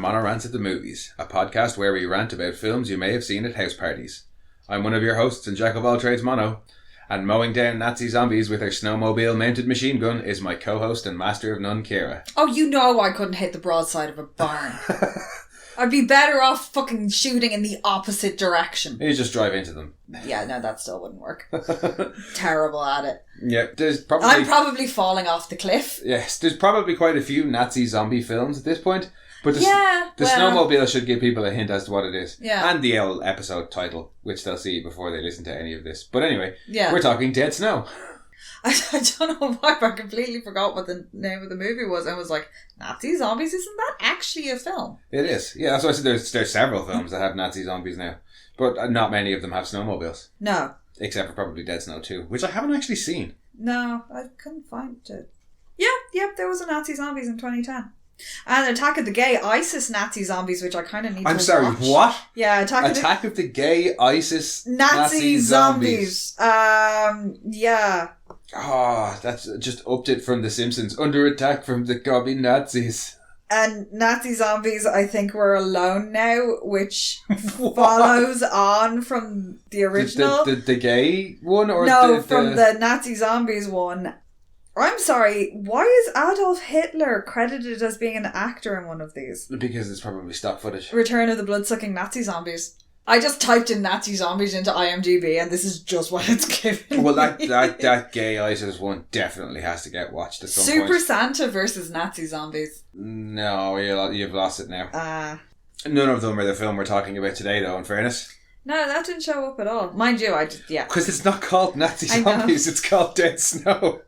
Mono Rants at the Movies, a podcast where we rant about films you may have seen at house parties. I'm one of your hosts and jack of all trades, Mono, and mowing down Nazi zombies with her snowmobile mounted machine gun is my co-host and master of none, Ciara. Oh, you know I couldn't hit the broadside of a barn. I'd be better off fucking shooting in the opposite direction. You just drive into them. Yeah, no, that still wouldn't work. Terrible at it. Yeah, I'm probably falling off the cliff. Yes, there's probably quite a few Nazi zombie films at this point. But the snowmobile should give people a hint as to what it is. Yeah. And the old episode title, which they'll see before they listen to any of this. But anyway, we're talking Dead Snow. I don't know why, but I completely forgot what the name of the movie was. I was like, Nazi zombies? Isn't that actually a film? It is. Yeah, that's why I said there's several films that have Nazi zombies now. But not many of them have snowmobiles. No. Except for probably Dead Snow 2, which I haven't actually seen. No, I couldn't find it. Yeah, there was a Nazi zombies in 2010. And Attack of the Gay ISIS Nazi zombies, which I kind of need to watch. I'm sorry, what? Yeah, Attack of the Gay ISIS Nazi zombies. Yeah. Oh, that's just upped it from The Simpsons. Under attack from the gobby Nazis. And Nazi zombies, I think we're alone now, which follows on from the original. The gay one? Or from the Nazi zombies one. I'm sorry, why is Adolf Hitler credited as being an actor in one of these? Because it's probably stock footage. Return of the Blood-Sucking Nazi Zombies. I just typed in Nazi zombies into IMDb and this is just what it's given. Well, that gay ISIS one definitely has to get watched at some point. Super Santa versus Nazi zombies. No, you've lost it now. None of them are the film we're talking about today, though, in fairness. No, that didn't show up at all. Mind you, Because it's not called Nazi Zombies, it's called Dead Snow.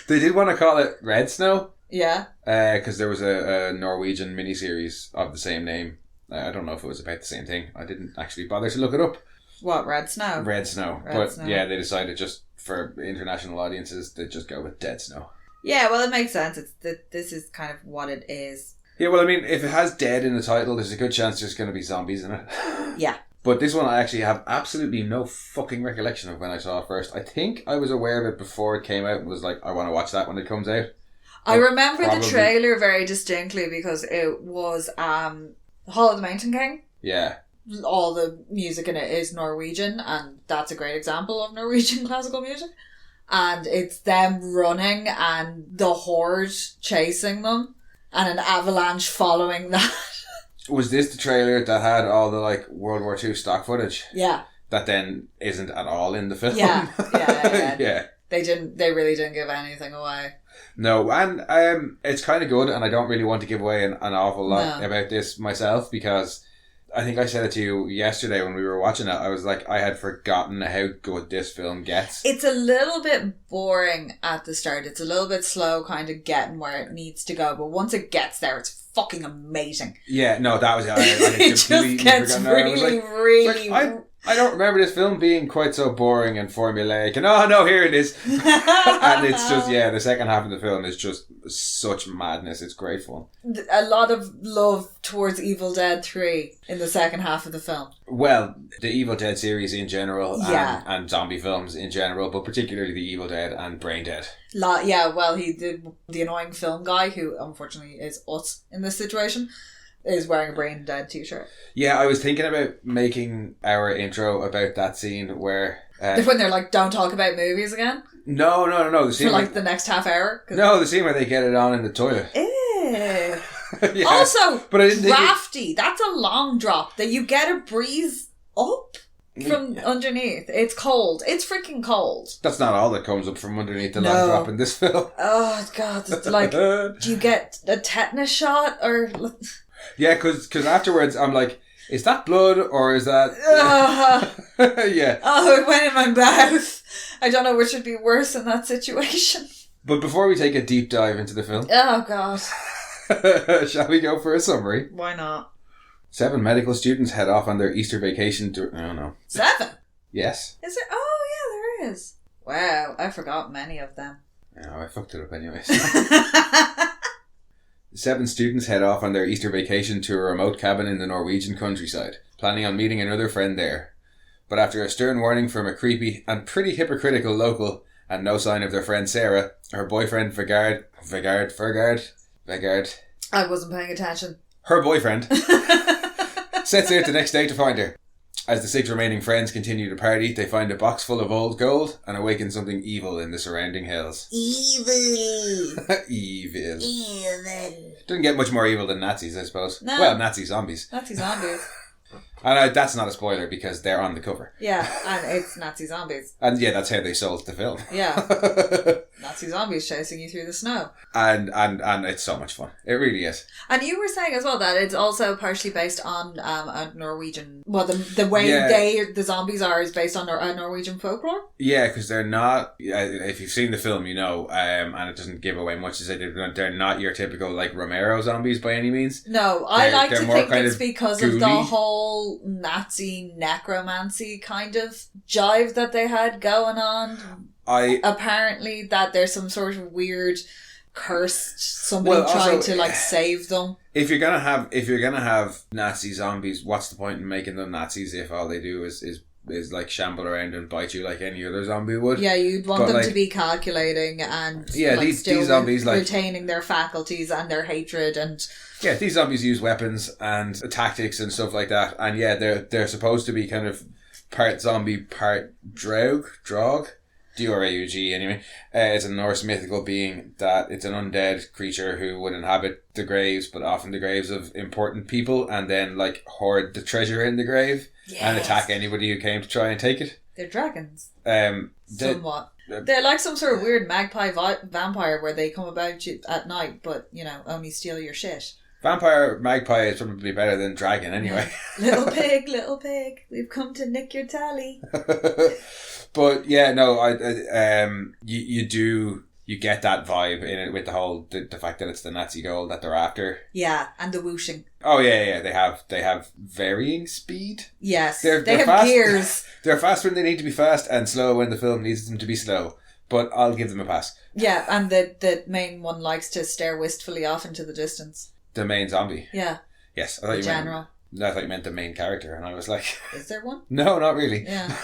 They did want to call it Red Snow. Yeah. Because there was a Norwegian miniseries of the same name. I don't know if it was about the same thing. I didn't actually bother to look it up. What, Red Snow? Red Snow. Yeah, they decided just for international audiences to just go with Dead Snow. Yeah, well, it makes sense. This is kind of what it is. Yeah, well, I mean, if it has dead in the title, there's a good chance there's going to be zombies in it. Yeah. But this one I actually have absolutely no fucking recollection of when I saw it first. I think I was aware of it before it came out and was like, I want to watch that when it comes out. I remember the trailer very distinctly because it was Hall of the Mountain King. Yeah. All the music in it is Norwegian, and that's a great example of Norwegian classical music. And it's them running and the horde chasing them and an avalanche following that. Was this the trailer that had all the World War II stock footage? Yeah. That then isn't at all in the film? Yeah. Yeah. They really didn't give anything away. No, and it's kind of good, and I don't really want to give away an awful lot about this myself, because I think I said it to you yesterday when we were watching it. I was like, I had forgotten how good this film gets. It's a little bit boring at the start. It's a little bit slow kind of getting where it needs to go, but once it gets there, it's fucking amazing. Yeah, no, that was... I it just gets really... I don't remember this film being quite so boring and formulaic. And no, here it is. And it's just, the second half of the film is just such madness. It's great fun. A lot of love towards Evil Dead 3 in the second half of the film. Well, the Evil Dead series in general and zombie films in general, but particularly the Evil Dead and Brain Dead. He did the annoying film guy, who unfortunately is us in this situation, is wearing a Brain Dead t-shirt. Yeah, I was thinking about making our intro about that scene where... when they're like, don't talk about movies again? No. The scene for the next half hour? No, the scene where they get it on in the toilet. Yeah. Also, but drafty. That's a long drop. That you get a breeze up from underneath. It's cold. It's freaking cold. That's not all that comes up from underneath the long drop in this film. Oh, God. It's do you get a tetanus shot or... Yeah, because afterwards I'm like, is that blood or is that... Yeah. Oh, it went in my mouth. I don't know which would be worse in that situation. But before we take a deep dive into the film... Oh, God. Shall we go for a summary? Why not? 7 medical students head off on their Easter vacation to... I don't know. 7? Yes. Is there? Oh, yeah, there is. Wow, I forgot many of them. No, I fucked it up anyways. 7 students head off on their Easter vacation to a remote cabin in the Norwegian countryside, planning on meeting another friend there. But after a stern warning from a creepy and pretty hypocritical local, and no sign of their friend Ciara, her boyfriend Vegard, I wasn't paying attention. Her boyfriend sets out the next day to find her. As the 6 remaining friends continue to party, they find a box full of old gold and awaken something evil in the surrounding hills. Evil. Evil. Evil. Doesn't get much more evil than Nazis, I suppose. No. Well, Nazi zombies. Nazi zombies. And that's not a spoiler because they're on the cover. Yeah, and it's Nazi zombies. And yeah, that's how they sold the film. Yeah. Nazi zombies chasing you through the snow. And it's so much fun. It really is. And you were saying as well that it's also partially based on a Norwegian... Well, the way the zombies are is based on a Norwegian folklore? Yeah, because they're not... If you've seen the film, you know, and it doesn't give away much to say they're not your typical, like, Romero zombies by any means. No, I like to think it's because ghouly. of the whole Nazi necromancy kind of jive that they had going on. Apparently that there's some sort of weird cursed somebody trying to like save them. If you're gonna have Nazi zombies, what's the point in making them Nazis if all they do is like shamble around and bite you like any other zombie would? Yeah, you'd want them to be calculating and these zombies retaining their faculties and their hatred and... Yeah, these zombies use weapons and tactics and stuff like that, and yeah, they're supposed to be kind of part zombie, part Draug, D-R-A-U-G anyway. It's a Norse mythical being that it's an undead creature who would inhabit the graves, but often the graves of important people, and then like hoard the treasure in the grave and attack anybody who came to try and take it. They're dragons. Somewhat. They're like some sort of weird magpie vampire where they come about you at night, but you know, only steal your shit. Vampire magpie is probably better than dragon anyway. Little pig, we've come to nick your tally. But yeah, no, you get that vibe in it with the whole the fact that it's the Nazi gold that they're after. Yeah, and the whooshing. Oh yeah, they have varying speed. Yes, they have fast. Gears. They're fast when they need to be fast and slow when the film needs them to be slow. But I'll give them a pass. Yeah, and the main one likes to stare wistfully off into the distance. The main zombie. Yeah. Yes, I thought you meant the main character, and I was like, is there one? No, not really. Yeah.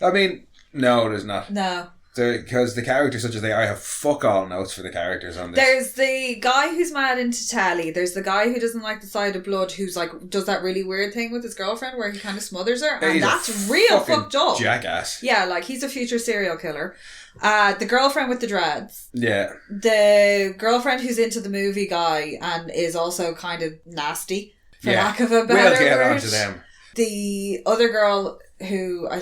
I mean, no, there's not. No. Because the characters such as they are, I have fuck all notes for the characters on this. There's the guy who's mad into Tally. There's the guy who doesn't like the sight of blood, who's like does that really weird thing with his girlfriend where he kind of smothers her, and that's real fucked up. Jackass. Yeah, like he's a future serial killer. The girlfriend with the dreads. Yeah. The girlfriend who's into the movie guy and is also kind of nasty, for lack of a better word. We'll get on to them. The other girl who I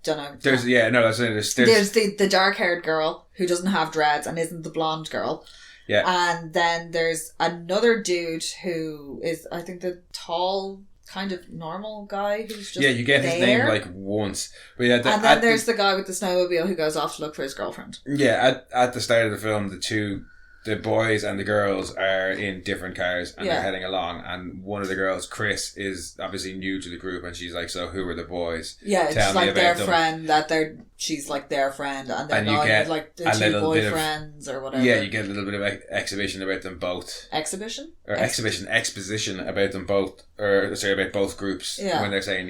don't know. There's the dark haired girl who doesn't have dreads and isn't the blonde girl. Yeah. And then there's another dude who is, I think, the tall, kind of normal guy who's just you get his name like once. But yeah, and then there's the guy with the snowmobile who goes off to look for his girlfriend. Yeah, at the start of the film, the boys and the girls are in different cars and they're heading along, and one of the girls, Chris, is obviously new to the group, and she's like, so who are the boys? Yeah, it's like their friend she's like their friend, and they're not like the two boyfriends or whatever. Yeah, you get a little bit of exhibition about them both. Exposition about them both, about both groups. Yeah. When they're saying,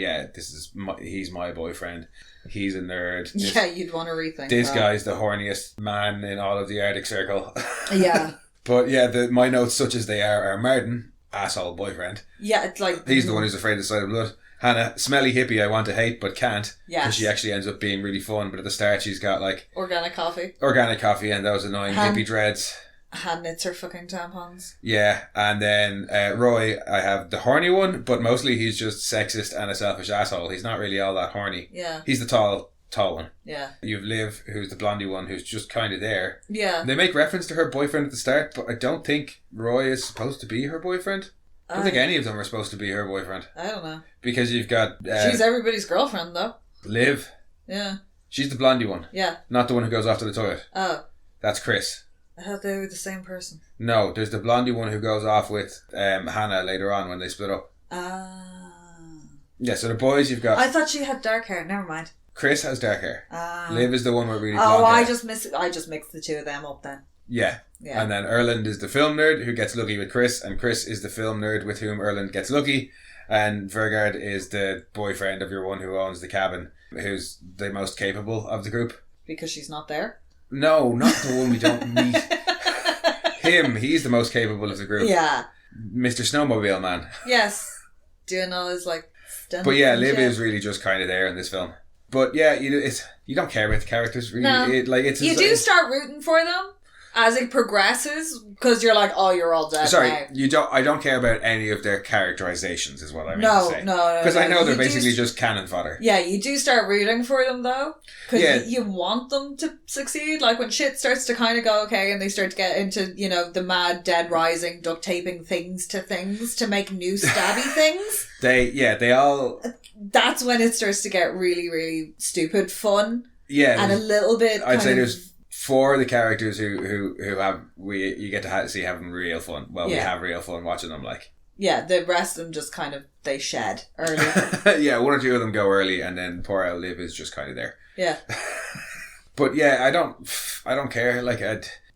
he's my boyfriend. He's a nerd. You'd want to rethink this that. Guy's the horniest man in all of the Arctic Circle. Yeah. But yeah, my notes, such as they are Martin, asshole boyfriend. Yeah, it's like... He's the one who's afraid of the sight of blood. Hannah, smelly hippie I want to hate but can't. Yes. Because she actually ends up being really fun, but at the start she's got like... Organic coffee and those annoying hippie dreads. Hand knits her fucking tampons. Yeah, and then Roy, I have the horny one, but mostly he's just sexist and a selfish asshole. He's not really all that horny. Yeah. He's the tall one. Yeah. You've Liv, who's the blondie one, who's just kind of there. Yeah. They make reference to her boyfriend at the start, but I don't think Roy is supposed to be her boyfriend. I don't think any of them are supposed to be her boyfriend. I don't know. Because you've got... she's everybody's girlfriend, though. Liv. Yeah. She's the blondie one. Yeah. Not the one who goes off to the toilet. Oh. That's Chris. I thought they were the same person. No, there's the blondie one who goes off with Hannah later on when they split up. Yeah, so the boys you've got... I thought she had dark hair. Never mind. Chris has dark hair. Liv is the one with really blonde hair. I just mixed the two of them up then. Yeah. And then Erland is the film nerd who gets lucky with Chris, and Chris is the film nerd with whom Erland gets lucky, and Vergard is the boyfriend of your one who owns the cabin, who's the most capable of the group. Because she's not there? No, not the one we don't meet. He's the most capable of the group. Yeah. Mr. Snowmobile Man. Yes. Doing all his like stunts. But yeah, and Liv shit. is really just kind of there in this film. But yeah, you don't care about the characters really. No. You do start rooting for them as it progresses because you're like, oh, you're all dead. Sorry, now. I don't care about any of their characterizations, is what I mean No, to say. no. Because I know they're You basically just cannon fodder. Yeah, you do start rooting for them though, because Yeah. you want them to succeed. Like when shit starts to kind of go okay, and they start to get into the mad dead rising, duct taping things to make new stabby things. They all. That's when it starts to get really, really stupid fun. Yeah, And a little bit. I'd say there's 4 of the characters who have you get to see having real fun. Well, we have real fun watching them. Like, yeah, the rest of them just kind of they shed early. yeah, 1 or 2 of them go early, and then poor old Liv is just kind of there. Yeah. But yeah, I don't care. Like,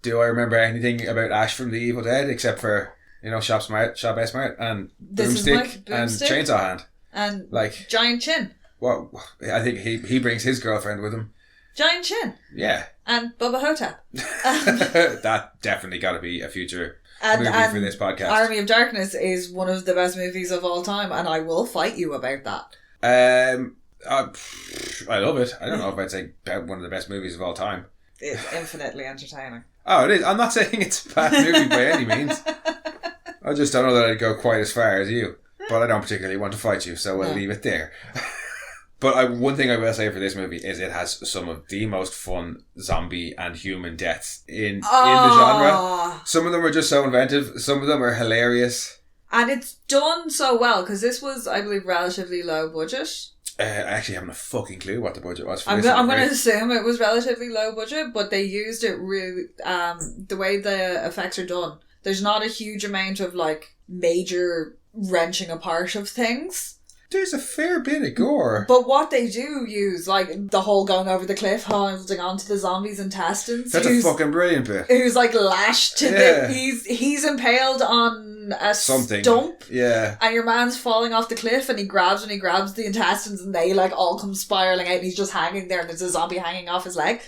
do I remember anything about Ash from The Evil Dead except for Shop S Smart and Boomstick and Chainsaw Hand and like giant chin. Well, I think he brings his girlfriend with him. Giant chin. Yeah. And Bubba Hotep. That definitely got to be a future movie for this podcast. Army of Darkness is one of the best movies of all time, and I will fight you about that. I love it. I don't know if I'd say one of the best movies of all time. It's infinitely entertaining. Oh, it is. I'm not saying it's a bad movie by any means. I just don't know that I'd go quite as far as you. But I don't particularly want to fight you, so we'll leave it there. But one thing I will say for this movie is it has some of the most fun zombie and human deaths in the genre. Some of them are just so inventive. Some of them are hilarious. And it's done so well, because this was, I believe, relatively low budget. I actually haven't a fucking clue what the budget was for I'm this. I'm going to assume it was relatively low budget, but they used it really... the way the effects are done, there's not a huge amount of, like, major wrenching apart of things. There's a fair bit of gore. But what they do use, like the whole going over the cliff, holding onto the zombie's intestines. That's a fucking brilliant bit. Who's like lashed to the... He's impaled on a stump. Yeah. And your man's falling off the cliff and he grabs the intestines and they like all come spiraling out and he's just hanging there and there's a zombie hanging off his leg.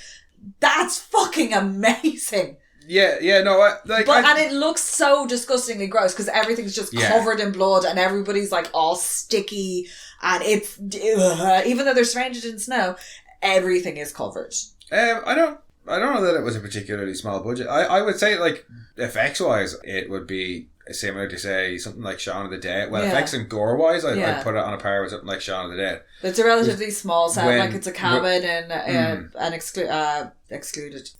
That's fucking amazing. Yeah, no, and it looks so disgustingly gross because everything's just covered in blood and everybody's like all sticky and it's even though they're surrounded in snow, everything is covered. I don't know that it was a particularly small budget. I would say like effects wise, it would be similar to say something like Shaun of the Dead. Well, effects and gore wise, I'd put it on a par with something like Shaun of the Dead. It's a relatively small set, like it's a cabin and excluded.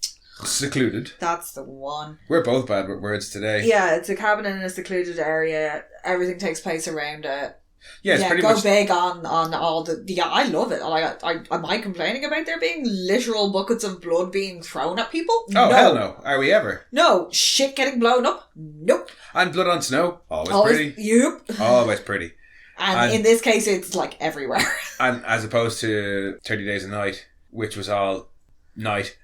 Secluded. That's the one. We're both bad with words today. Yeah, it's a cabin in a secluded area. Everything takes place around it. Yeah, it's pretty go much big on all the... Yeah, I love it. Am I complaining about there being literal buckets of blood being thrown at people? Oh, no. Hell no. Are we ever? No. Shit getting blown up? Nope. And blood on snow? Always pretty. Yep. Always pretty. And in this case, it's like everywhere. And as opposed to 30 Days a Night, which was all night.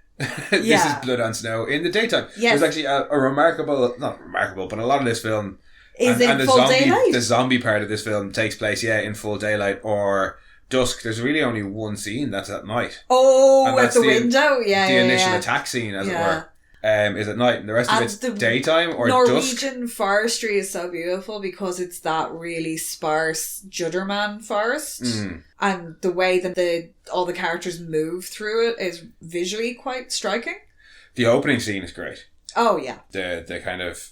This is blood on snow in the daytime. Yes. There's actually a remarkable, not remarkable, but a lot of this film is in full daylight. The zombie part of this film takes place, in full daylight or dusk. There's really only one scene that's at night. Oh, at the window? The initial attack scene, as it were. Is at night, and the rest of it's daytime or dusk. Norwegian forestry is so beautiful because it's that really sparse Judderman forest, and the way that all the characters move through it is visually quite striking. The opening scene is great. Oh yeah, the kind of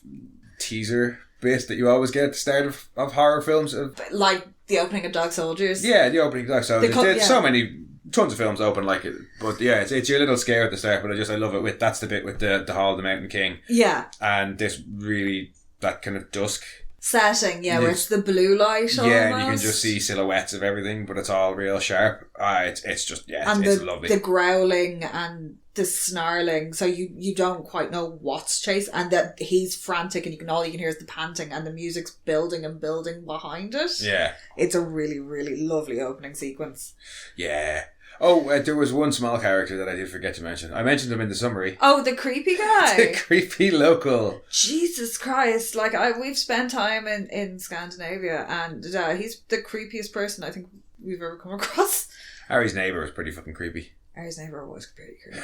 teaser bit that you always get at the start of horror films, like the opening of Dog Soldiers. Yeah, the opening of Dog Soldiers. There's so many. Tons of films open like it, but it's your little scare at the start. But I love it that's the bit with the Hall of the Mountain King. Yeah, and this really that kind of dusk setting. Yeah, where it's the blue light. Almost. Yeah, and you can just see silhouettes of everything, but it's all real sharp. It's just it's lovely. The growling and the snarling, so you don't quite know what's chasing, and that he's frantic, and all you can hear is the panting, and the music's building and building behind it. Yeah, it's a really really lovely opening sequence. Yeah. Oh, there was one small character that I did forget to mention. I mentioned him in the summary. Oh, the creepy guy. The creepy local. Jesus Christ. We've spent time in Scandinavia and he's the creepiest person I think we've ever come across. Harry's neighbour was pretty fucking creepy. Ours neighbour was pretty creepy.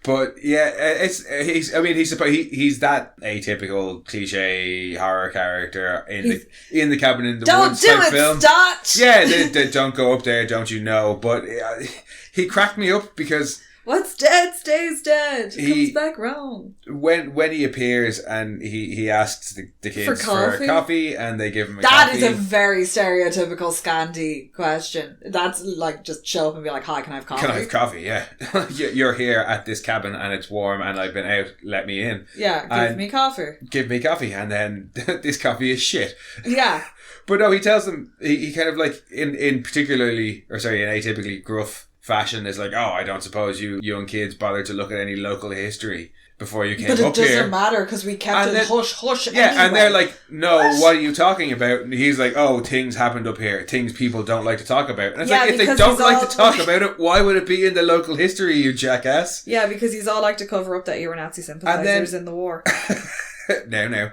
But yeah, he's that atypical cliche horror character in the cabin in the woods type film. Don't do it, Yeah, they don't go up there, don't you know? But he cracked me up because what's dead stays dead. Comes back round. When he appears and he asks the kids for a coffee and they give him a coffee. That is a very stereotypical Scandi question. That's like just show up and be like, hi, can I have coffee? Can I have coffee? Yeah. You're here at this cabin and it's warm and I've been out, let me in. Yeah, give me coffee. Give me coffee. And then this coffee is shit. Yeah. But no, he tells them, he kind of like, in atypically gruff fashion is like, oh, I don't suppose you young kids bothered to look at any local history before you came up here. But it doesn't matter because we kept it hush Yeah, anyway. and they're like, no, what are you talking about? And he's like, oh, things happened up here. Things people don't like to talk about. And it's like, if they don't like to talk about it, why would it be in the local history, you jackass? Yeah, because he's all like to cover up that you were Nazi sympathisers in the war. No.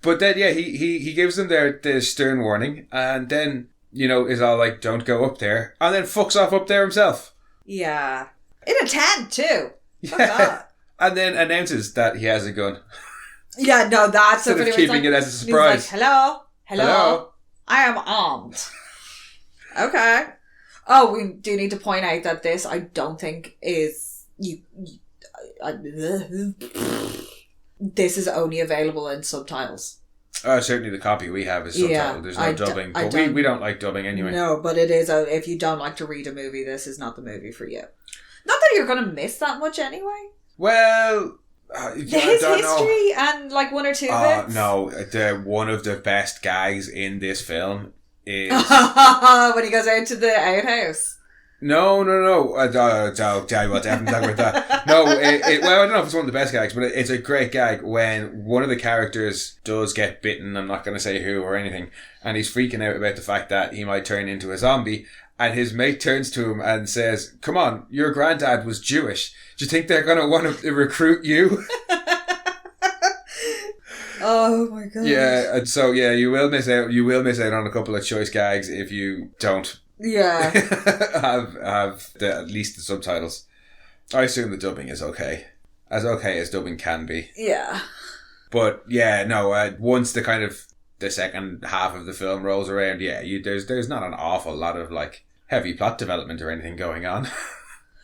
But then, yeah, he gives them their stern warning and then, is all like, don't go up there. And then fucks off up there himself. Yeah. In a tent, too. Yeah. And then announces that he has a gun. Yeah, no, that's... Instead of keeping it as a surprise. He's like, hello. I am armed. Okay. Oh, we do need to point out that this, I don't think, is... This is only available in subtitles. Certainly the copy we have is subtitled. Yeah, there's no dubbing. But we don't like dubbing anyway. No, but it is. If you don't like to read a movie, this is not the movie for you. Not that you're going to miss that much anyway. Well... his history and like one or two bits? No, one of the best gags in this film is... when he goes out to the outhouse. No. I'll tell you what, I haven't talked about that. No, well, I don't know if it's one of the best gags, but it's a great gag when one of the characters does get bitten. I'm not going to say who or anything. And he's freaking out about the fact that he might turn into a zombie. And his mate turns to him and says, come on, your granddad was Jewish. Do you think they're going to want to recruit you? Oh my god. Yeah, and so yeah, you will miss out on a couple of choice gags if you don't have at least the subtitles. I assume the dubbing is okay as dubbing can be. Yeah. But yeah, no, once the second half of the film rolls around, yeah, there's not an awful lot of like heavy plot development or anything going on.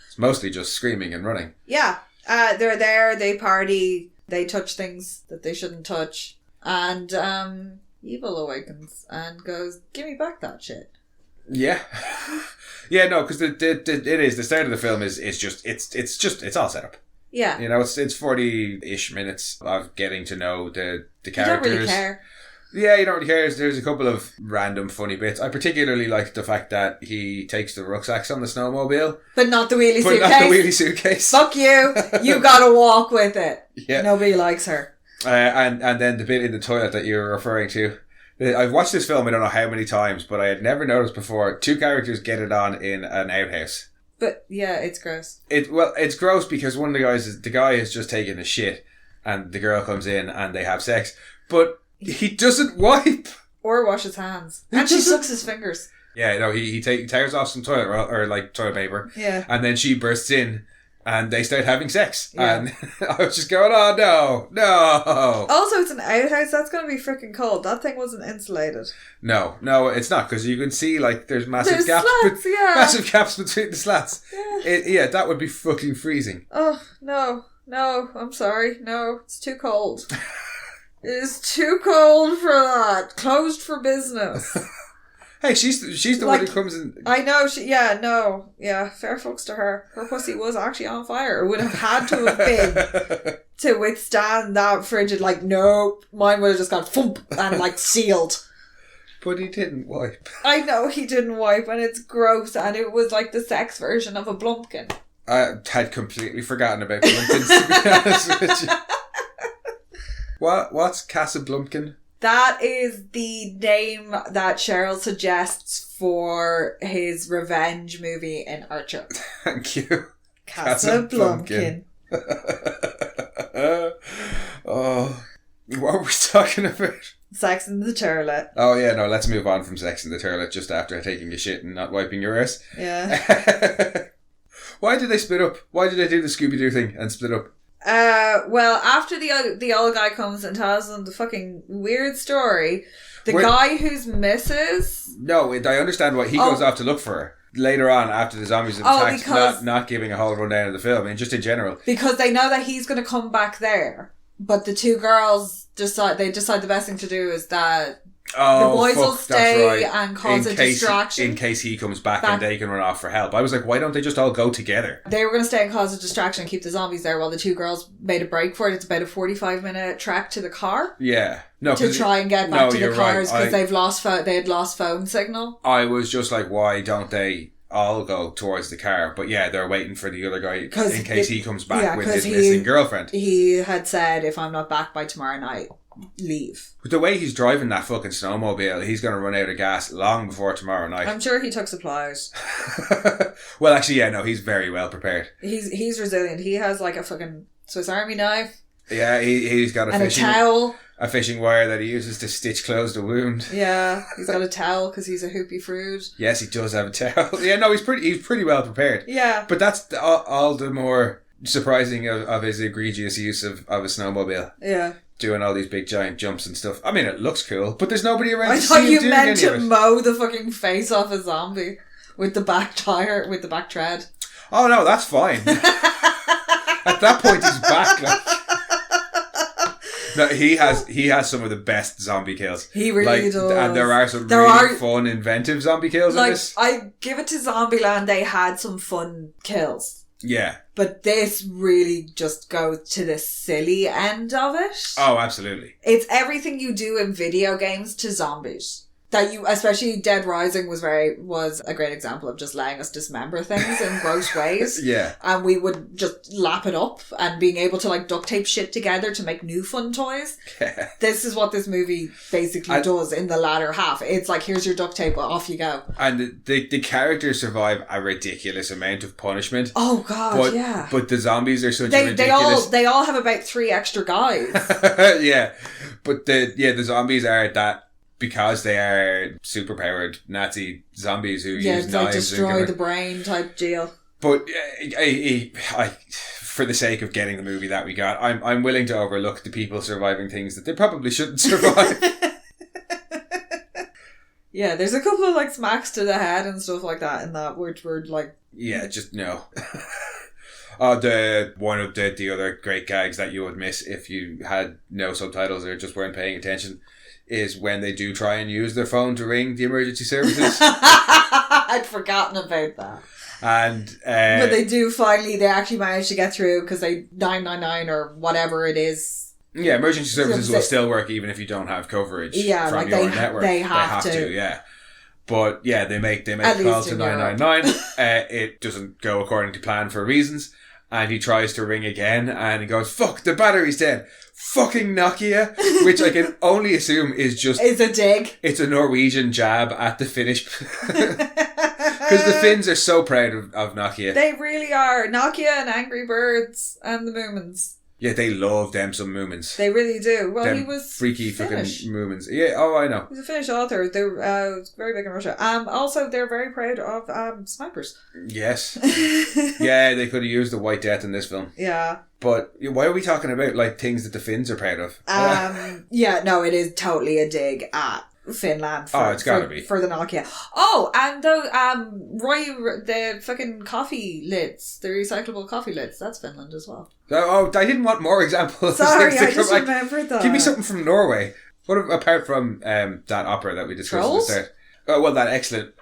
It's mostly just screaming and running. Yeah. They're there, they party, they touch things that they shouldn't touch, and evil awakens and goes, give me back that shit. Yeah. Yeah, no, because the start of the film is it's all set up. Yeah. It's 40-ish minutes of getting to know the characters. You don't really care. Yeah, you don't really care. There's a couple of random funny bits. I particularly like the fact that he takes the rucksacks on the snowmobile. But not the wheelie suitcase. But not the wheelie suitcase. Fuck you. You gotta walk with it. Yeah. Nobody likes her. And then the bit in the toilet that you were referring to. I've watched this film I don't know how many times, but I had never noticed before. Two characters get it on in an outhouse. But yeah, it's gross. It's gross because one of the guy has just taken a shit and the girl comes in and they have sex. But he doesn't wipe. Or wash his hands. And she sucks his fingers. Yeah, no, he tears off some toilet or like toilet paper. Yeah. And then she bursts in and they start having sex. Yeah. And I was just going, oh, no. Also, it's an outhouse. That's going to be freaking cold. That thing wasn't insulated. No, it's not, because you can see, like, there's massive gaps. Slats, yeah. Massive gaps between the slats. Yeah. That would be fucking freezing. Oh, no, I'm sorry. No, it's too cold. It is too cold for that. Closed for business. Hey, she's the one who comes in. I know. Fair fucks to her. Her pussy was actually on fire. It would have had to have been to withstand that frigid. Like, nope, mine would have just gone thump and like sealed. But he didn't wipe. I know he didn't wipe, and it's gross, and it was like the sex version of a blumpkin. I had completely forgotten about blumpkins, to be honest with you. What's Casa Blumpkin? That is the name that Cheryl suggests for his revenge movie in Archer. Thank you. Casa Blumpkin. Oh, what were we talking about? Sex in the toilet. Oh yeah, no, let's move on from sex in the toilet just after taking a shit and not wiping your ass. Yeah. Why did they split up? Why did they do the Scooby-Doo thing and split up? Well, after the old guy comes and tells them the fucking weird story, guy who's Mrs. No, I understand why he goes off to look for her. Later on, after the zombies have attacked, not giving a whole rundown of the film, and just in general. Because they know that he's going to come back there. But the two girls decide the best thing to do is that the boys will stay and cause a distraction. In case he comes back and they can run off for help. I was like, why don't they just all go together? They were going to stay and cause a distraction and keep the zombies there while the two girls made a break for it. It's about a 45-minute trek to the car. Yeah. No, to try and get back to the cars because right. they had lost phone signal. I was just like, why don't they all go towards the car? But yeah, they're waiting for the other guy in case he comes back with his missing girlfriend. He had said, if I'm not back by tomorrow night, leave. But the way he's driving that fucking snowmobile, he's going to run out of gas long before tomorrow night. I'm sure he took supplies. Well, actually, yeah, no, he's very well prepared. He's resilient. He has like a fucking Swiss Army knife. Yeah, he's got a towel. A fishing wire that he uses to stitch close the wound. Yeah, he's got a towel because he's a hoopy fruit. Yes, he does have a towel. Yeah, no, he's pretty well prepared. Yeah. But that's all the more surprising of his egregious use of a snowmobile. Yeah. Doing all these big giant jumps and stuff. I mean, it looks cool, but there's nobody around to see I thought him you doing meant any of to it. mow the fucking face off a zombie with the back tire, with the back tread. Oh no, that's fine. At that point, he's back. Like, no, he has some of the best zombie kills. He really does. And there are some really fun, inventive zombie kills in this. I give it to Zombieland, they had some fun kills. Yeah. But this really just goes to the silly end of it. Oh, absolutely. It's everything you do in video games to zombies. That especially Dead Rising was a great example of just letting us dismember things in gross ways. Yeah. And we would just lap it up and being able to like duct tape shit together to make new fun toys. Yeah. This is what this movie basically does in the latter half. It's like, here's your duct tape, off you go. And the characters survive a ridiculous amount of punishment. Oh god, yeah. But the zombies are such a ridiculous... They all have about 3 extra guys. Yeah. But the zombies are that... Because they are superpowered Nazi zombies who use knives. Destroy the brain type deal. But I, for the sake of getting the movie that we got, I'm willing to overlook the people surviving things that they probably shouldn't survive. Yeah, there's a couple of like smacks to the head and stuff like that in that which were like... Yeah, just no. One of the other great gags that you would miss if you had no subtitles or just weren't paying attention is when they do try and use their phone to ring the emergency services. I'd forgotten about that. And but they actually manage to get through because they 999 or whatever it is. Yeah, emergency services will still work even if you don't have coverage from your network. They have to. Yeah. But yeah, they make a call to 999. It doesn't go according to plan for reasons. And he tries to ring again and he goes, fuck, the battery's dead. Fucking Nokia. Which I can only assume is just... It's a dig. It's a Norwegian jab at the Finnish. Because the Finns are so proud of Nokia. They really are. Nokia and Angry Birds and the Moomins. Yeah, they love them some Moomins. They really do. Well, them he was freaky Finnish. Fucking Moomins. Yeah, oh, I know. He's a Finnish author. They're very big in Russia. Also, they're very proud of snipers. Yes. Yeah, they could have used the White Death in this film. Yeah. But why are we talking about like things that the Finns are proud of? Yeah, no, it is totally a dig at Finland. It's gotta be for the Nokia. Oh, and the fucking coffee lids, the recyclable coffee lids. That's Finland as well. Oh, I didn't want more examples. Sorry, I just remembered that. Give me something from Norway. What apart from that opera that we discussed Trolls? at the start? Well, that excellent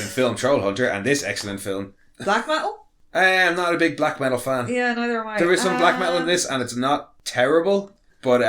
film Troll Hunter, and this excellent film Black metal. I'm not a big black metal fan. Yeah, neither am I. There is some black metal in this, and it's not terrible. But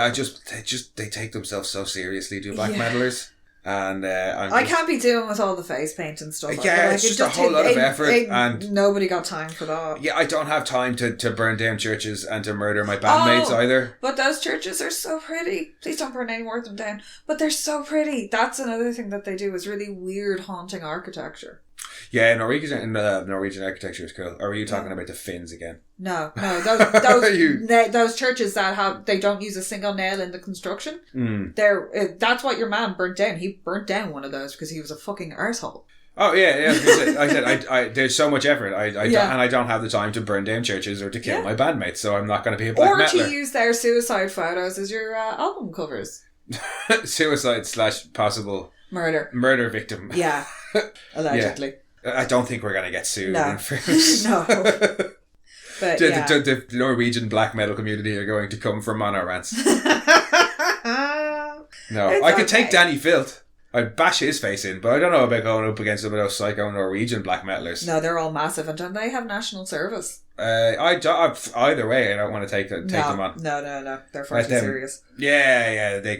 they take themselves so seriously, do black metalers. And I can't be doing with all the face paint and stuff. Yeah, it's just a whole lot of effort, and nobody got time for that. Yeah, I don't have time to burn down churches and to murder my bandmates either. But those churches are so pretty. Please don't burn any more of them down. But they're so pretty. That's another thing that they do is really weird, haunting architecture. Yeah, Norwegian architecture is cool. Or are you talking about the Finns again? No, those churches they don't use a single nail in the construction. That's what your man burnt down. He burnt down one of those because he was a fucking arsehole. Oh yeah. I said I there's so much effort. And I don't have the time to burn down churches or to kill my bandmates, so I'm not going to be a black metaler. Or to use their suicide photos as your album covers. Suicide / possible murder victim. Yeah, allegedly. I don't think we're going to get sued. No, no. But the Norwegian black metal community are going to come for mono rants. No, I could take Danny Filth. I'd bash his face in, but I don't know about going up against some of those psycho Norwegian black metalers. No, they're all massive, and don't they have national service? Either way, I don't want to take them on. No. They're far too serious. Yeah. They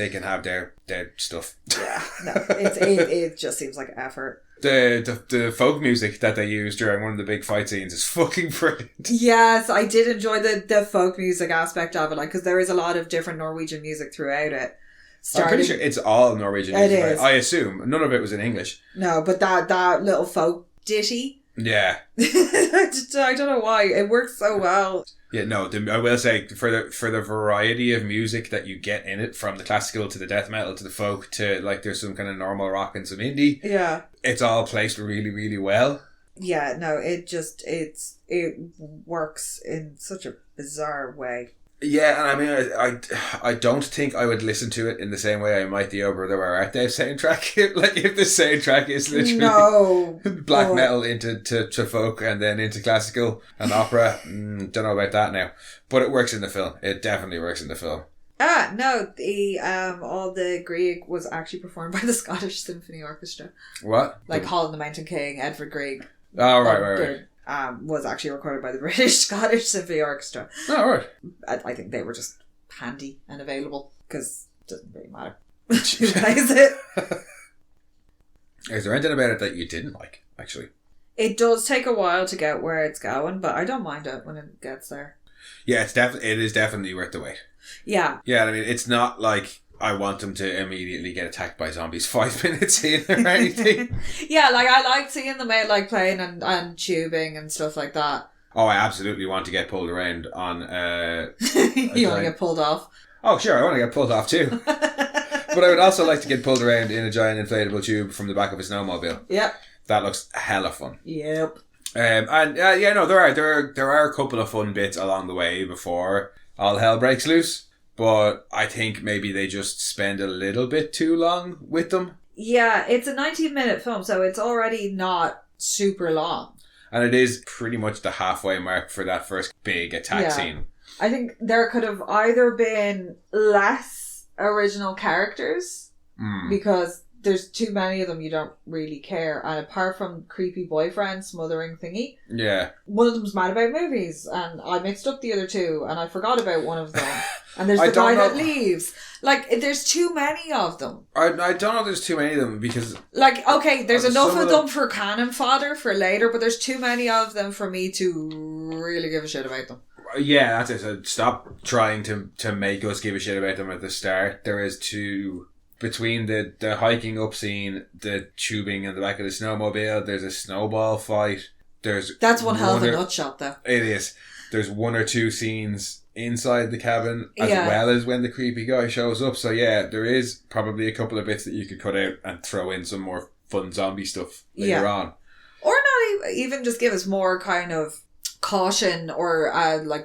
can have their stuff. Yeah, no, it just seems like effort. The folk music that they use during one of the big fight scenes is fucking brilliant. Yes, I did enjoy the folk music aspect of it, because there is a lot of different Norwegian music throughout it. I'm pretty sure it's all Norwegian music. It is. I assume none of it was in English. No, but that little folk ditty. Yeah. I don't know why it works so well. Yeah, no. I will say for the variety of music that you get in it, from the classical to the death metal to the folk to there's some kind of normal rock and some indie. Yeah, it's all placed really, really well. Yeah, no, it works in such a bizarre way. Yeah, and I mean, I don't think I would listen to it in the same way I might the Over the Art Day soundtrack. If the soundtrack is literally black metal into to folk and then into classical and opera, don't know about that now. But it works in the film. It definitely works in the film. No, the all the Grieg was actually performed by the Scottish Symphony Orchestra. What? Hall and the Mountain King, Edvard Grieg. Oh, right. Was actually recorded by the British Scottish Symphony Orchestra. Oh, right. I think they were just handy and available, because it doesn't really matter who plays it. Is there anything about it that you didn't like, actually? It does take a while to get where it's going, but I don't mind it when it gets there. Yeah, it is definitely worth the wait. Yeah. Yeah, I mean, it's not like I want them to immediately get attacked by zombies 5 minutes in or anything. Yeah, I like seeing them out playing and tubing and stuff like that. Oh, I absolutely want to get pulled around on you want to get pulled off? Oh, sure, I want to get pulled off too. But I would also like to get pulled around in a giant inflatable tube from the back of a snowmobile. Yep. That looks hella fun. Yep. There are a couple of fun bits along the way before all hell breaks loose. But I think maybe they just spend a little bit too long with them. Yeah, it's a 19-minute film, so it's already not super long. And it is pretty much the halfway mark for that first big attack scene. I think there could have either been less original characters, because there's too many of them you don't really care. And apart from creepy boyfriend smothering thingy, one of them's mad about movies, and I mixed up the other two, and I forgot about one of them. And there's the guy that leaves. There's too many of them. I don't know if there's too many of them, because... there's enough of them for cannon fodder for later, but there's too many of them for me to really give a shit about them. Yeah, that's it. So stop trying to make us give a shit about them at the start. There is two... Between the hiking up scene, the tubing in the back of the snowmobile, there's a snowball fight. That's one hell of a nutshot, though. It is. There's one or two scenes inside the cabin, as well as when the creepy guy shows up. So there is probably a couple of bits that you could cut out and throw in some more fun zombie stuff later on. Or not even just give us more kind of caution or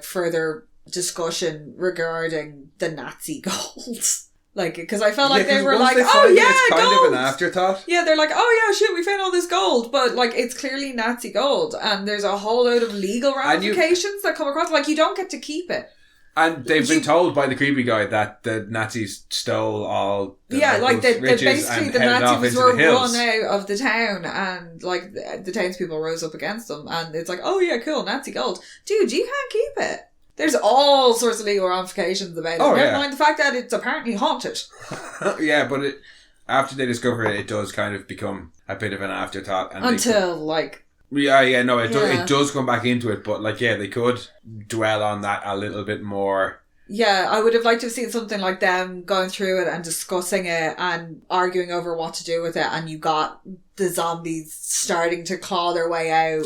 further discussion regarding the Nazi gold. Because I felt like they were like, oh yeah, it's kind gold. Of an afterthought. Yeah, they're like, oh yeah, shit, we found all this gold, but it's clearly Nazi gold, and there's a whole load of legal ramifications that come across. You don't get to keep it. And they've been told by the creepy guy that the Nazis stole all the basically the Nazis were run out of the town, and the townspeople rose up against them, and it's like, oh yeah, cool, Nazi gold, dude, you can't keep it. There's all sorts of legal ramifications about it. Never mind the fact that it's apparently haunted. Yeah, but after they discover it, it does kind of become a bit of an afterthought. And it does come back into it, but they could dwell on that a little bit more. Yeah, I would have liked to have seen something like them going through it and discussing it and arguing over what to do with it, and you got the zombies starting to claw their way out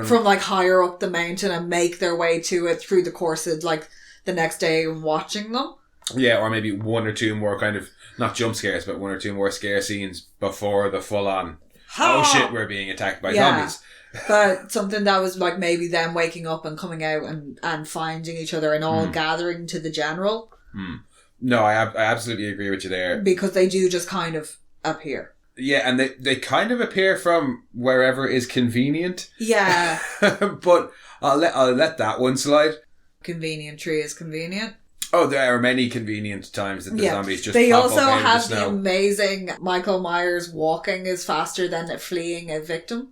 from higher up the mountain and make their way to it through the course of the next day and watching them. Yeah, or maybe one or two more kind of, not jump scares, but one or two more scare scenes before the full on oh shit, we're being attacked by zombies. But something that was like maybe them waking up and coming out and finding each other and all gathering to the general. No, I absolutely agree with you there. Because they do just kind of appear. Yeah, and they kind of appear from wherever is convenient. Yeah. But I'll let that one slide. Convenient tree is convenient. Oh, there are many convenient times that the zombies just They pop also up out have of the the snow. amazing Michael Myers walking is faster than fleeing a victim.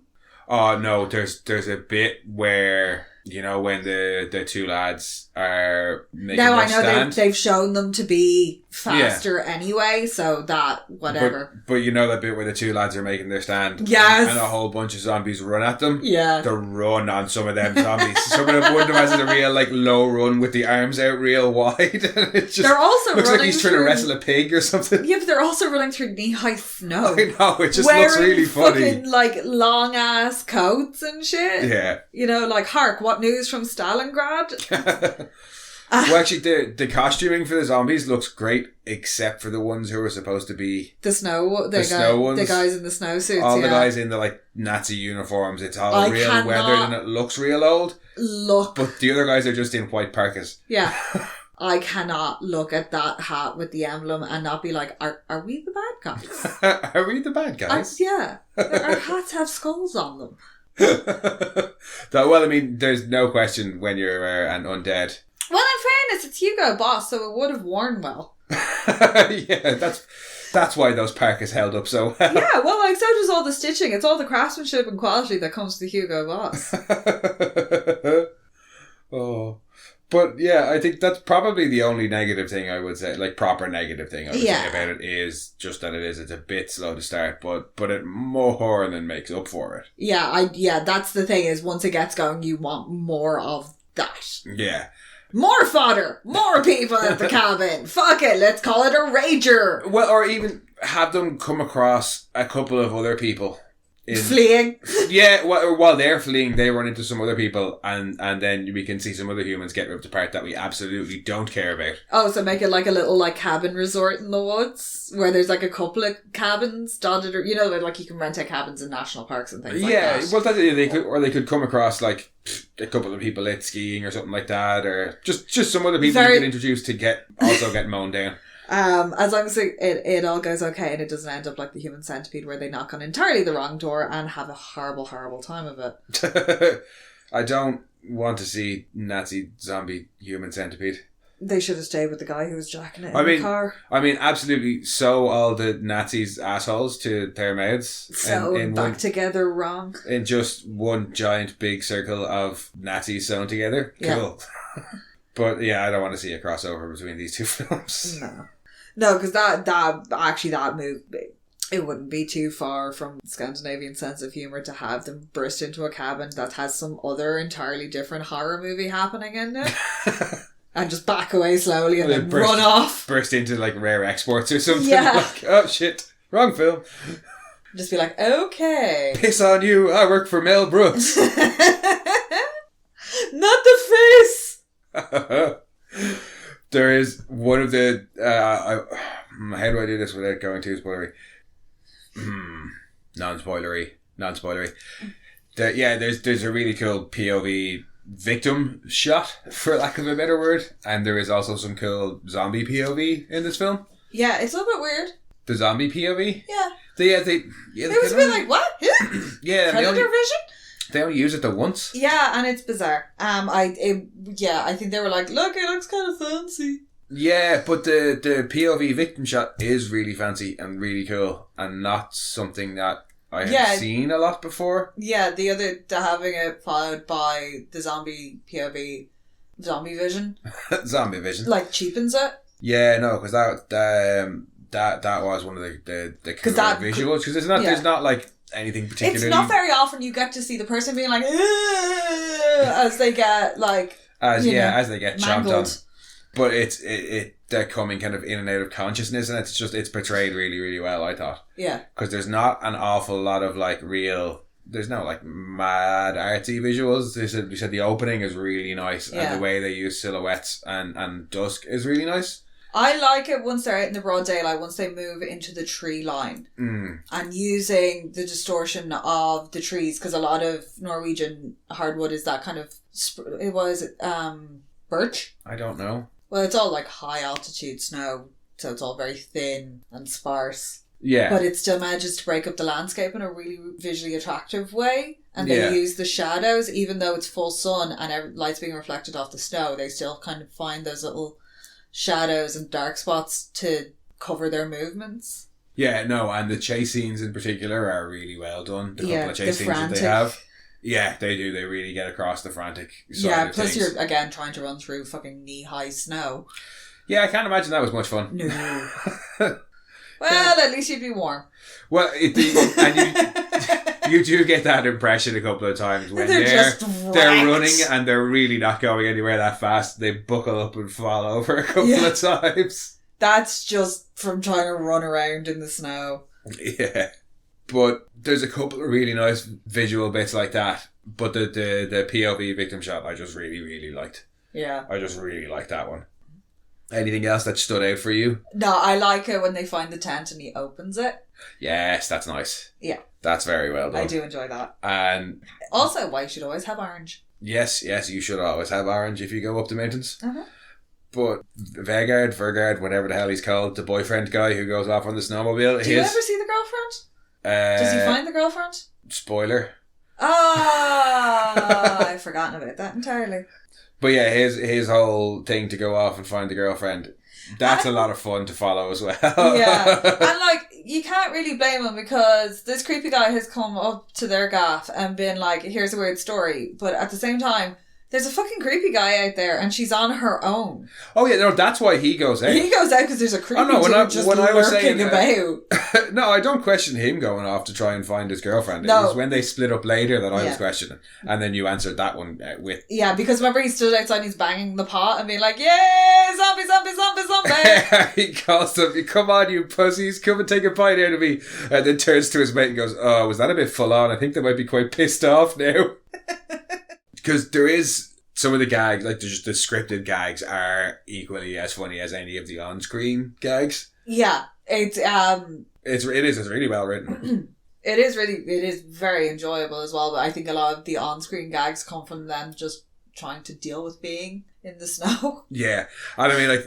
Oh no, there's a bit where, you know, when the two lads are making Now their I know stand. they've shown them to be faster anyway, so that whatever. But you know that bit where the two lads are making their stand, Yes, and a whole bunch of zombies run at them. Yeah, they run on some of them zombies. Some of them, one of them has a real like low run with the arms out real wide, and it just they're also looks running like he's trying to wrestle a pig or something. Yeah, but they're also running through knee-high snow. I know, it just wearing looks really funny. Fucking like long ass coats and shit. Yeah, you know, like hark, what news from Stalingrad? Well, actually, the costuming for the zombies looks great, except for the ones who are supposed to be the snow ones, the guys in the snowsuits. All the guys in the like Nazi uniforms. It's all real weathered and it looks real old. But the other guys are just in white parkas. Yeah. I cannot look at that hat with the emblem and not be like, are we the bad guys? Are we the bad guys? Yeah. Our hats have skulls on them. Well, I mean, there's no question when you're an undead. Well, in fairness, it's Hugo Boss, so it would have worn well. Yeah, that's why those parkas held up so well. Yeah, well, like, so does all the stitching. It's all the craftsmanship and quality that comes to Hugo Boss. Oh. But yeah, I think that's probably the only negative thing I would say, like proper negative thing I would say about it is just that it's a bit slow to start, but it more than makes up for it. Yeah, that's the thing is once it gets going, you want more of that. Yeah. More fodder! More people at the cabin! Fuck it, let's call it a rager! Well, or even have them come across a couple of other people. Fleeing? Yeah, while they're fleeing, they run into some other people, and then we can see some other humans get ripped apart that we absolutely don't care about. Oh, so make it like a little like cabin resort in the woods, where there's like a couple of cabins dotted, or you know, like you can rent out cabins in national parks and things like that. Yeah, well, they could come across like a couple of people out skiing or something like that, or just some other people you can introduce to get mown down. As long as it all goes okay and it doesn't end up like the Human Centipede where they knock on entirely the wrong door and have a horrible, horrible time of it. I don't want to see Nazi zombie Human Centipede. They should have stayed with the guy who was jacking it in the car. I mean, absolutely. Sew all the Nazis' assholes to their mouths. Sewn back together wrong. In just one giant big circle of Nazis sewn together. Cool. Yeah. But yeah, I don't want to see a crossover between these two films. No, because that move, it wouldn't be too far from Scandinavian sense of humour to have them burst into a cabin that has some other entirely different horror movie happening in it. And just back away slowly and then run off. Burst into like Rare Exports or something. Yeah. Like, oh shit, wrong film. Just be like, okay. Piss on you, I work for Mel Brooks. Not the face! There is one of the how do I do this without going too spoilery? Non-spoilery. There's a really cool POV victim shot, for lack of a better word, and there is also some cool zombie POV in this film. Yeah, it's a little bit weird. The zombie POV? Yeah. It was a bit like, what? Yeah. Predator vision? They only use it the once. Yeah, and it's bizarre. I think they were like, look, it looks kind of fancy. Yeah, but the POV victim shot is really fancy and really cool, and not something that I have seen a lot before. Yeah, having it followed by the zombie POV, zombie vision. Zombie vision. Like cheapens it. Yeah, no, because that was one of the cooler visuals, because there's not like anything particularly. It's not very often you get to see the person being like as they get like as they get chomped on, but they're coming kind of in and out of consciousness, and it's portrayed really, really well, I thought. Yeah, because there's not an awful lot of like there's no like mad artsy visuals. We said the opening is really nice, and the way they use silhouettes and dusk is really nice. I like it once they're out in the broad daylight, once they move into the tree line. And using the distortion of the trees, because a lot of Norwegian hardwood is that kind of... birch? I don't know. Well, it's all like high altitude snow, so it's all very thin and sparse. Yeah. But it still manages to break up the landscape in a really visually attractive way. And they use the shadows, even though it's full sun and light's being reflected off the snow, they still kind of find those little shadows and dark spots to cover their movements. Yeah, no, and the chase scenes in particular are really well done. The couple of chase scenes frantic. that they have. Yeah, they do. They really get across the frantic side of plus things. you're, again, trying to run through fucking knee-high snow. Yeah, I can't imagine that was much fun. No. Well, at least you'd be warm. Well, you do get that impression a couple of times when they're running and they're really not going anywhere that fast. They buckle up and fall over a couple of times. That's just from trying to run around in the snow. Yeah. But there's a couple of really nice visual bits like that. But the POV victim shot I just really, really liked. Yeah. I just really liked that one. Anything else that stood out for you? No, I like it when they find the tent and he opens it. Yes, that's nice. Yeah. That's very well done. I do enjoy that. And also, why you should always have orange. Yes, you should always have orange if you go up the mountains. Uh-huh. But Vergard, whatever the hell he's called, the boyfriend guy who goes off on the snowmobile. Do you ever see the girlfriend? Does he find the girlfriend? Spoiler. I've forgotten about that entirely. But yeah, his whole thing to go off and find the girlfriend, that's a lot of fun to follow as well. Yeah. And like, you can't really blame him because this creepy guy has come up to their gaff and been like, here's a weird story. But at the same time, there's a fucking creepy guy out there and she's on her own. Oh yeah, no, that's why he goes out. He goes out because there's a creepy dude just lurking about. No, I don't question him going off to try and find his girlfriend. No. It was when they split up later that I was questioning. And then you answered that one with... Yeah, because remember he stood outside and he's banging the pot and being like, yay, zombie, zombie, zombie, zombie. He calls them, come on you pussies, come and take a bite out of me. And then turns to his mate and goes, oh, was that a bit full on? I think they might be quite pissed off now. Because there is some of the gags, like just the scripted gags are equally as funny as any of the on-screen gags. Yeah, it is really well written. It is very enjoyable as well, but I think a lot of the on-screen gags come from them just trying to deal with being in the snow. Yeah, and I mean, like,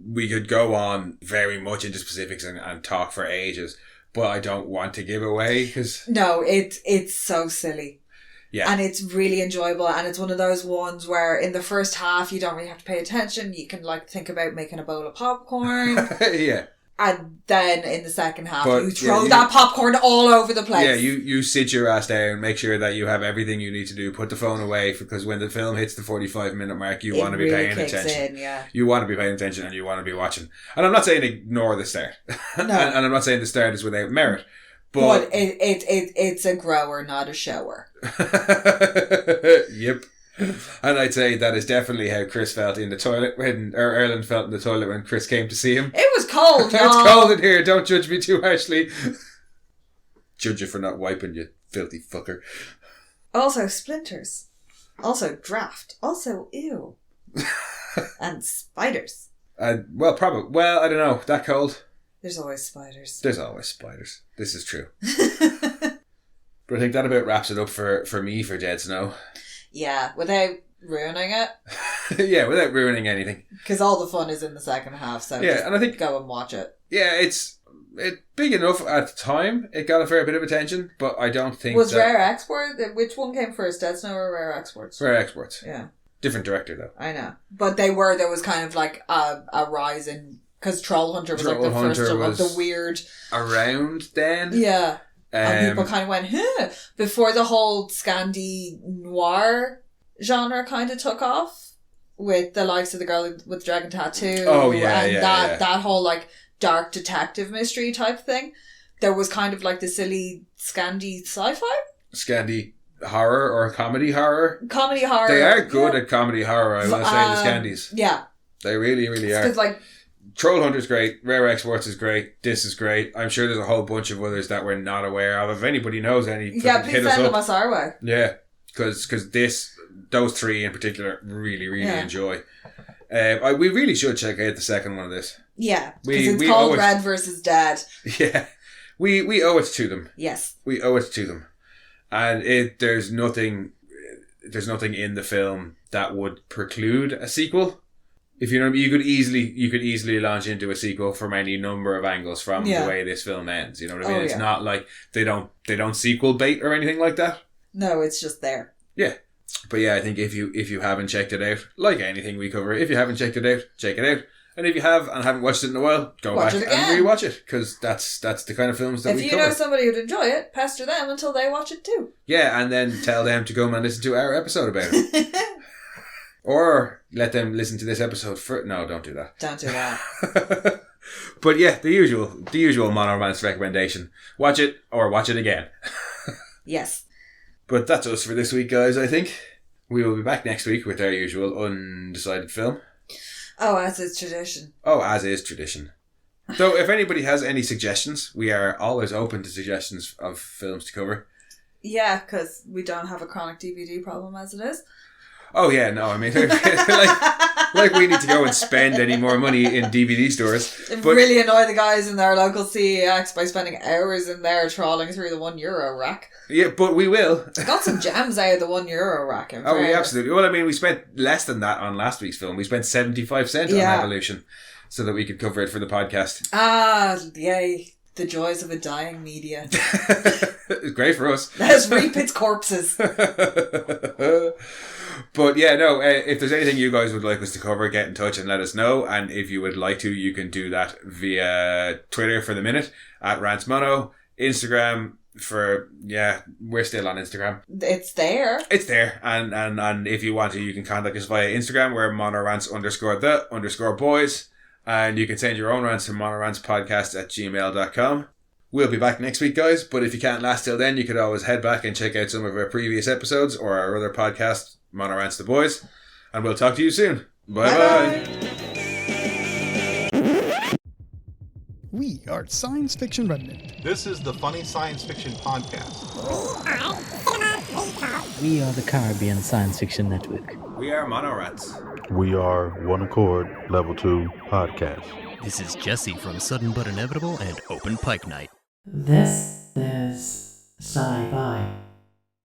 we could go on very much into specifics and talk for ages, but I don't want to give away because... No, it's so silly. Yeah. And it's really enjoyable, and it's one of those ones where in the first half you don't really have to pay attention. You can like think about making a bowl of popcorn. Yeah. And then in the second half you throw that popcorn all over the place. Yeah, you sit your ass down, make sure that you have everything you need to do, put the phone away, because when the film hits the 45-minute mark, you want to be paying attention. You want to be paying attention and you want to be watching. And I'm not saying ignore the start. No. and I'm not saying the start is without merit. But it's a grower, not a shower. Yep. And I'd say that is definitely how Chris felt in the toilet or Erland felt in the toilet when Chris came to see him. It was cold, y'all. It's cold in here, don't judge me too harshly. Judge you for not wiping, you filthy fucker. Also splinters. Also draft. Also ew. And spiders. Well, I don't know. That cold? There's always spiders. There's always spiders. This is true. But I think that about wraps it up for me for Dead Snow. Yeah, without ruining it. Yeah, without ruining anything. Because all the fun is in the second half, so and I think go and watch it. Yeah, it's big enough at the time. It got a fair bit of attention, but I don't think Rare Export? Which one came first, Dead Snow or Rare Exports? Rare Exports. Yeah. Different director, though. I know. But there was kind of like a rise in... Because Troll Hunter was like the first of the weird... Around then? Yeah. And people kind of went, huh, before the whole Scandi noir genre kind of took off with the likes of The Girl with the Dragon Tattoo. Oh, yeah, and that whole like dark detective mystery type thing. There was kind of like the silly Scandi sci-fi. Scandi horror or comedy horror. Comedy horror. They are good at comedy horror, I will say, the Scandis. Yeah. They really, really are. Because like... Troll Hunter's great, Rare Exports is great, this is great. I'm sure there's a whole bunch of others that we're not aware of. If anybody knows any, please send them us our way. Yeah, because those three in particular really, really enjoy. We really should check out the second one of this. Yeah, because it's called Red versus Dead. Yeah, we owe it to them. Yes, we owe it to them, and there's nothing in the film that would preclude a sequel. If you know, you could easily launch into a sequel from any number of angles from the way this film ends. You know what I mean? It's not like they don't sequel bait or anything like that. No, it's just there. Yeah. But yeah, I think if you haven't checked it out, like anything we cover, if you haven't checked it out, check it out. And if you have and haven't watched it in a while, go back and rewatch it, because that's the kind of films that we cover. If you know somebody who'd enjoy it, pester them until they watch it too. Yeah, and then tell them to go and listen to our episode about it. Or let them listen to this episode for... No, don't do that. Don't do that. But yeah, the usual mono-romance recommendation. Watch it or watch it again. Yes. But that's us for this week, guys, I think. We will be back next week with our usual undecided film. Oh, as is tradition. Oh, as is tradition. So if anybody has any suggestions, we are always open to suggestions of films to cover. Yeah, because we don't have a chronic DVD problem as it is. Oh yeah, no, I mean, like we need to go and spend any more money in DVD stores. But really annoy the guys in their local CEX by spending hours in there trawling through the €1 rack. Yeah, but we will. I got some gems out of the €1 rack. Oh, yeah, absolutely. Well, I mean, we spent less than that on last week's film. We spent 75 cents on Evolution so that we could cover it for the podcast. Ah, yay. The joys of a dying media. It's great for us. Let's reap its corpses. But yeah, no, if there's anything you guys would like us to cover, get in touch and let us know. And if you would like to, you can do that via Twitter for the minute, @rantsmono, Instagram we're still on Instagram. It's there. It's there. And if you want to, you can contact us via Instagram. We're monorants_the_boys. And you can send your own rants to monorantspodcast@gmail.com. We'll be back next week, guys. But if you can't last till then, you could always head back and check out some of our previous episodes or our other podcast, Monorants the Boys. And we'll talk to you soon. Bye-bye. We are Science Fiction Remnant. This is the Funny Science Fiction Podcast. We are the Caribbean Science Fiction Network. We are Monorants. We are One Accord Level 2 Podcast. This is Jesse from Sudden But Inevitable and Open Pike Night. This is Sci-Fi.